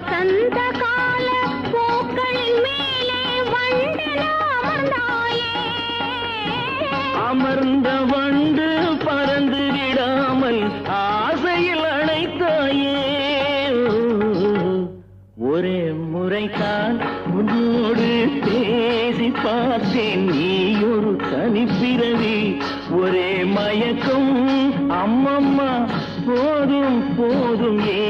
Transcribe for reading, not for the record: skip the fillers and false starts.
வசந்த கால பூக்களின் மேலே வண்டென அமர்ந்தாயே. அமர்ந்த வண்டு பறந்து விடாமல் ஆசையில் அணைத்தாயே. ஒரே முறைதான் உன்னோடு பேசி பார்த்தேன், நீ ஒரு தனிப்பிறவி. ஒரே மயக்கம் அம்மம்மா, போதும் போதும் ஏ